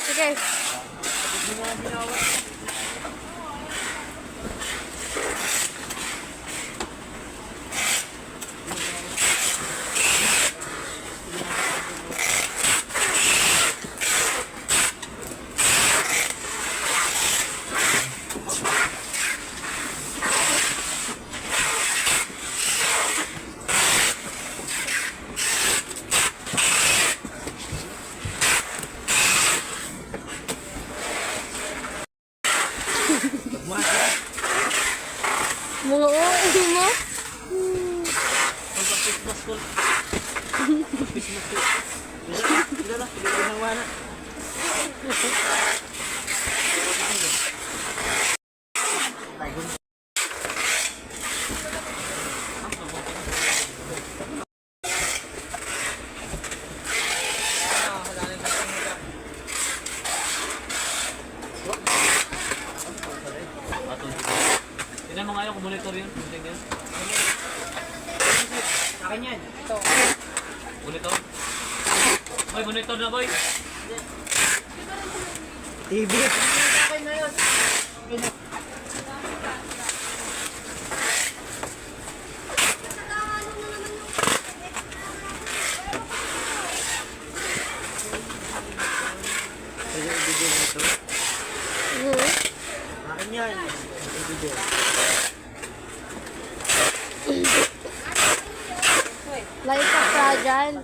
Sige. Mga OA mo? Tignan mo nga yung monitor yun. Tignan. Akin yan. Ito. Monitor? Boy, monitor na boy. TV. Akin na yun. Pwede i-video mo ito. Akin yan. I-video. Like a fragile.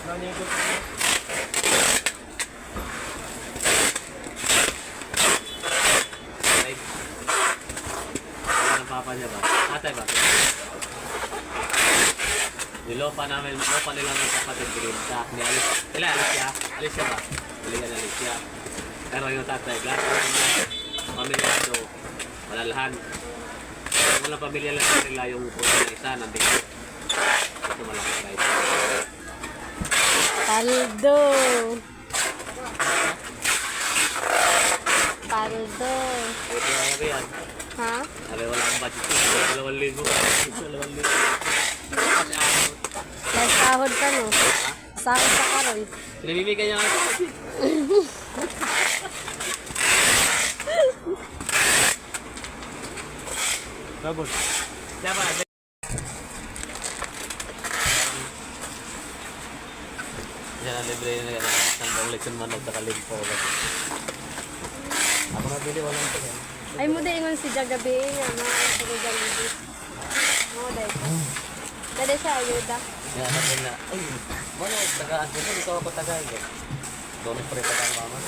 Nanigot mo. Ay. Ano ang papa niya ba? Atay ba? Nilopa namin, lopa nila ng kapatid green sa ni Alice. Sila Alicia. Alicia ba? Biligan na Alicia. Pero yung tatay, lahat ng pamilya ito, malalahan. Walang pamilya lang nila yung puso na isa, nandito. Ito malaki guys. Paldo. Paldo. Ito yung yan. Ha? Sabi wala akong budget ko. 2,000. 2,000. May sahod ka no? Sahod ka karon. Pinabibigyan niya nga ito. Babos. Siya ba? Siya na libre na yan. Ang leksyon man sa kalimpo. Ako nabili, walang ito. Ay mo din ingon si Jagabi nga na sa Jollibee. Mo dai. Dali siya ayuda. Yan natin na. Ay, wala. Tagaan ko. Ito ako tagaan. Doon pre tagaan mama.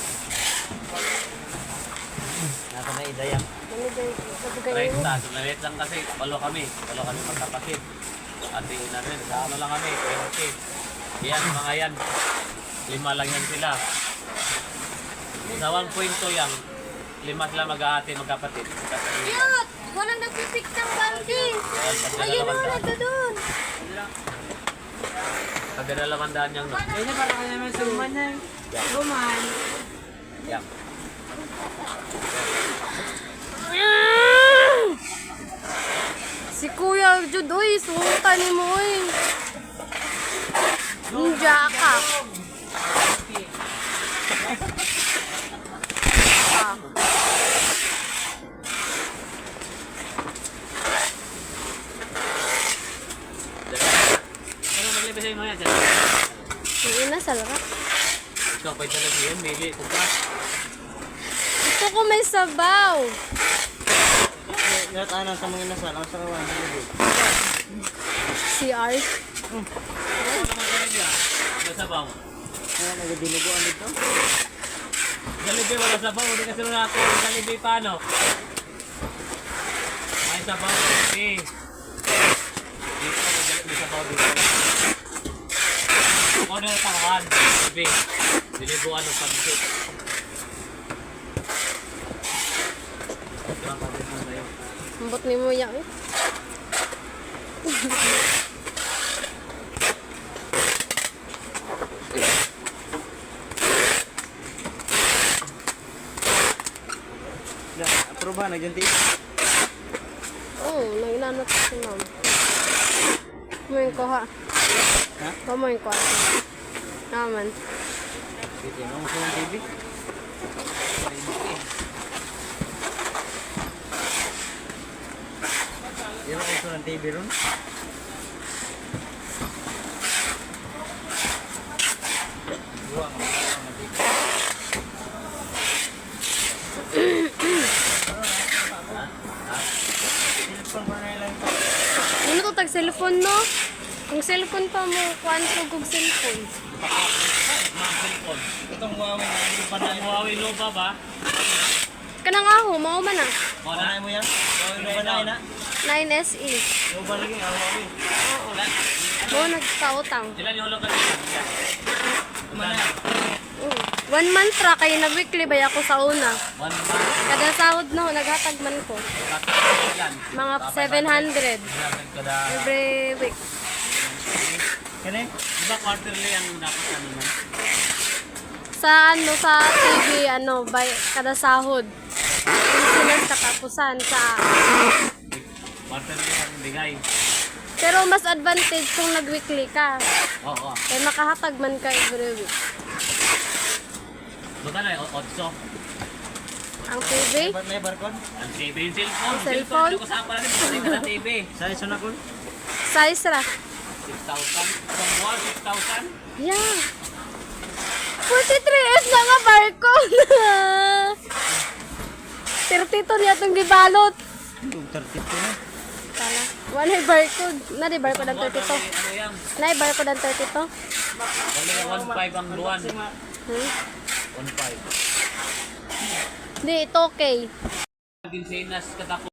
Nasa na idayang. Ano dai sa bugay Right, mo? taas. Maliit lang kasi. Walo kami magkapatid. Ate namin. Sa ano lang kami. 20. Yan, mga yan. 5 lang yan sila. Sa 1.2 yan. 5 sila mag-aate, magkapatid. Cute! Walang nagpipik ng banking. Ayun na nito doon. Pagdadalawandaan niyang no. Kaya para ka naman suman na. Suman. Yan. Si Kuya Jud, uy, suta ni mo, uy. Ninja ka. Ah. Ano maglibay sa'yo mga yan? Yung ina, salak. Ikaw, pwede talaga yun. Mili, kuka. Gusto ko may sabaw. Ngayon tayo sa mga inasal. Ang sarawan. CR. Ano naman kayo niya? Wala sabaw. Kaya nagadinuguan dito. Jollibee, wala sabaw. Hindi kasi nung ako. Jollibee, paano? May sabaw. Okay. Dito, may sabaw dito. Kung ano yung tangan, Jollibee. Dilibuan ng pansit. Ito ang pansit na sa'yo. Ambot ni mo yan, eh. Approve ba? Nagyanti? Oo, naglanat si ma'am. Kumain ko ha. Ha? Kumain ko ha. Naman. Sige, ano gusto ng TV? Yan ang gusto ng TV ron? Buwang ang TV. Cellphone pa na lang. Ano to tag cellphone no? Kung cellphone pa mo, kuan ko kung cellphone. Mga cellphone. Itong Huawei na hindi pa na Ang Huawei Nova ba? Kanang aho, mao man na. Panay mo yan? Huawei ba na na? 9SE. Yung ba lagi ang Huawei? Oo. Mo nagkautang. Ilan yung hulog ka nila? Manay. 1 month ra kay nag-weekly bay ako sa una. 1 month. Kada sahod no, naghatag man ko. Yan. Mga 700 Kada... every week. Kani? Di ba quarterly ang dapat ano man? Sa ano sa TV ano by kada sahod. Insurance katapusan sa Quarterly ang bigay. pero mas advantage kung nag-weekly ka. Oo. Kaya makahatag man ka every week. Buta na yung 8. Ang TV, Ba't may barcode? Ang TV yung cellphone. Ang cellphone? Hindi ko saan pala rin. Pwede ka sa TV. Sa iso na ko? size ra. 6,000. From buwan, 6,000. Yeah. 43S na nga barcode. 32 niya itong gibalot. Yung 32 na. Tala. Wala yung barcode. Na di barcode ang 32. Ano yan? Na yung barcode ang 32. Wala yung 1,500 ang buwan. Hmm? 1,500. Di, ito okay. Ginsenas katako.